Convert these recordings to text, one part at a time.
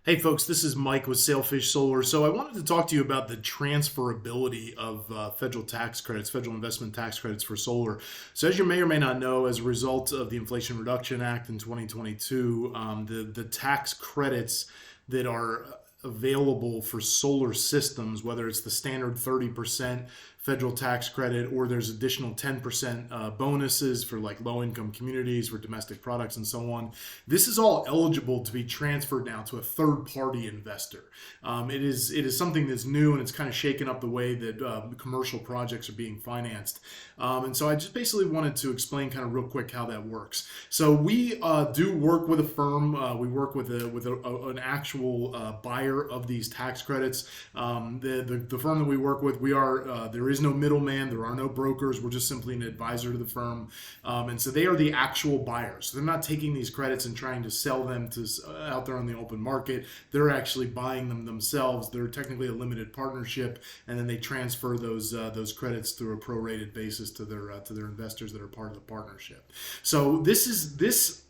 Hey folks, this is Mike with Sailfish Solar. So I wanted to talk to you about the transferability of federal tax credits, federal investment tax credits for solar. So as you may or may not know, as a result of the Inflation Reduction Act in 2022, the tax credits that are available for solar systems, whether it's the standard 30% federal tax credit or there's additional 10% bonuses for like low income communities for domestic products and so on. This is all eligible to be transferred now to a third party investor. It is something that's new, and it's kind of shaken up the way that commercial projects are being financed. And so I just basically wanted to explain kind of real quick how that works. So we do work with a firm. We work with an actual buyer of these tax credits. The firm that we work with, there is no middleman. There are no brokers. We're just simply an advisor to the firm. And so they are the actual buyers. So they're not taking these credits and trying to sell them to out there on the open market. They're actually buying them themselves. They're technically a limited partnership, and then they transfer those credits through a prorated basis to their investors that are part of the partnership. So this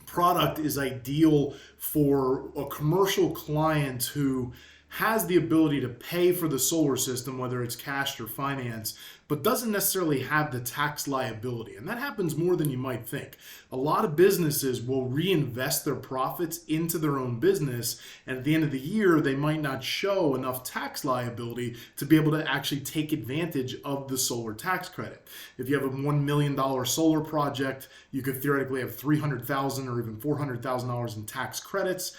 product is ideal for a commercial client who has the ability to pay for the solar system, whether it's cash or finance, but doesn't necessarily have the tax liability. And that happens more than you might think. A lot of businesses will reinvest their profits into their own business, and at the end of the year, they might not show enough tax liability to be able to actually take advantage of the solar tax credit. If you have a $1 million solar project, you could theoretically have $300,000 or even $400,000 in tax credits.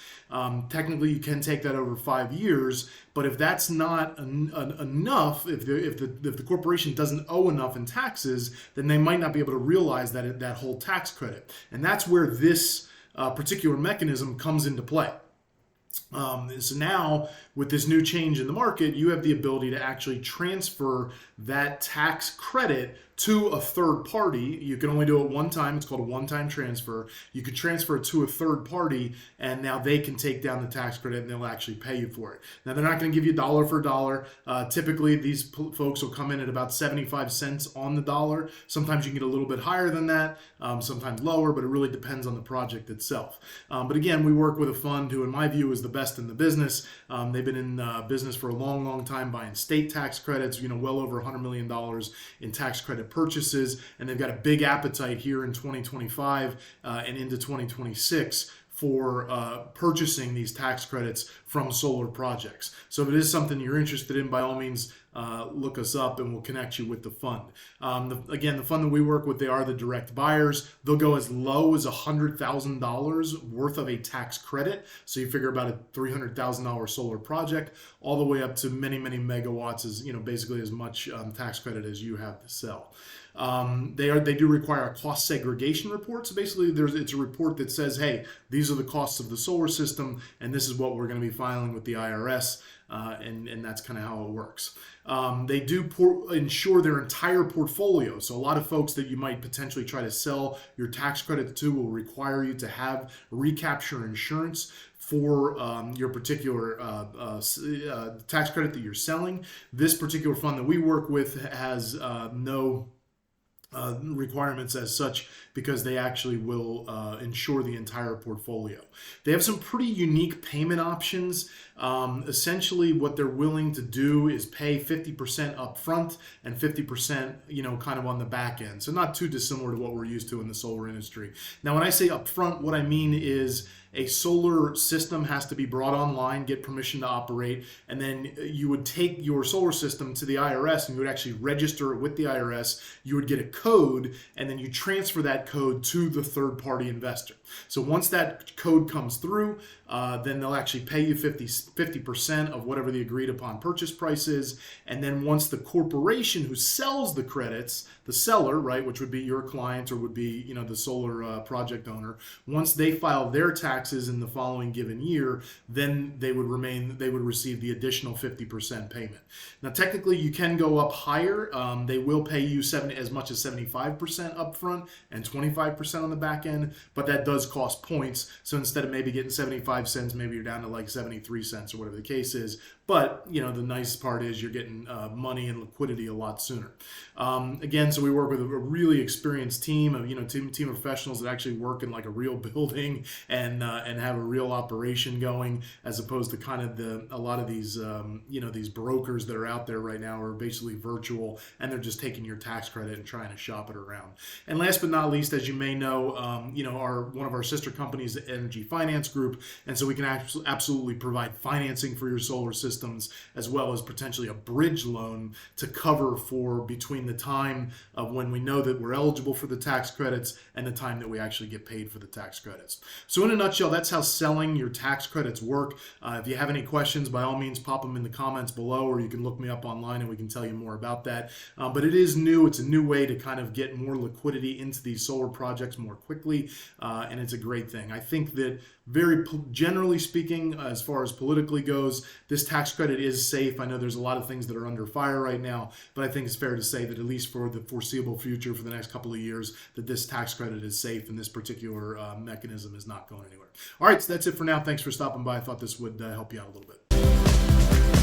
Technically, you can take that over 5 years, but if that's not enough, if the corporation doesn't owe enough in taxes, then they might not be able to realize that whole tax credit. And that's where this particular mechanism comes into play. So now, with this new change in the market, you have the ability to actually transfer that tax credit to a third party. You can only do it one time. It's called a one-time transfer. You can transfer it to a third party, and now they can take down the tax credit and they'll actually pay you for it. Now, they're not going to give you dollar for dollar. Typically, these folks will come in at about 75 cents on the dollar. Sometimes you can get a little bit higher than that, sometimes lower, but it really depends on the project itself. But again, we work with a fund who, in my view, is the best in the business. They've been in business for a long, long time buying state tax credits, well over $100 million in tax credit purchases, and they've got a big appetite here in 2025 and into 2026 for purchasing these tax credits from solar projects. So if it is something you're interested in, by all means, look us up and we'll connect you with the fund. Again, the fund that we work with, they are the direct buyers. They'll go as low as $100,000 worth of a tax credit. So you figure about a $300,000 solar project, all the way up to many, many megawatts, is basically as much tax credit as you have to sell. They do require a cost segregation report. So basically, it's a report that says, hey, these are the costs of the solar system, and this is what we're going to be filing with the IRS. And that's kind of how it works. They do insure their entire portfolio. So a lot of folks that you might potentially try to sell your tax credit to will require you to have recapture insurance for your particular tax credit that you're selling. This particular fund that we work with has no requirements as such, because they actually will insure the entire portfolio. They have some pretty unique payment options. Essentially, what they're willing to do is pay 50% up front and 50%, kind of on the back end. So not too dissimilar to what we're used to in the solar industry. Now, when I say up front, what I mean is a solar system has to be brought online, get permission to operate, and then you would take your solar system to the IRS and you would actually register it with the IRS. You would get a code, and then you transfer that code to the third-party investor. So once that code comes through, then they'll actually pay you 50% of whatever the agreed upon purchase price is. And then once the corporation who sells the credits, the seller, right, which would be your client or would be, the solar project owner, once they file their taxes in the following given year, then they would receive the additional 50% payment. Now, technically, you can go up higher. They will pay you as much as 75% upfront and 25% on the back end, but that does cost points. So instead of maybe getting 75 cents, maybe you're down to like 73 cents or whatever the case is. But the nice part is you're getting money and liquidity a lot sooner. Again, so we work with a really experienced team of team of professionals that actually work in like a real building and have a real operation going, as opposed to kind of a lot of these these brokers that are out there right now are basically virtual, and they're just taking your tax credit and trying to shop it around. And last but not least, as you may know, one of our sister companies, the Energy Finance Group, and so we can absolutely provide financing for your solar systems, as well as potentially a bridge loan to cover for between the time of when we know that we're eligible for the tax credits and the time that we actually get paid for the tax credits. So in a nutshell, that's how selling your tax credits work. If you have any questions, by all means, pop them in the comments below, or you can look me up online and we can tell you more about that. But it is new. It's a new way to kind of get more liquidity into these solar projects more quickly, and it's a great thing. I think that generally speaking, as far as politically goes, this tax credit is safe. I know there's a lot of things that are under fire right now, but I think it's fair to say that at least for the foreseeable future, for the next couple of years, that this tax credit is safe and this particular mechanism is not going anywhere. All right, so that's it for now. Thanks for stopping by. I thought this would help you out a little bit.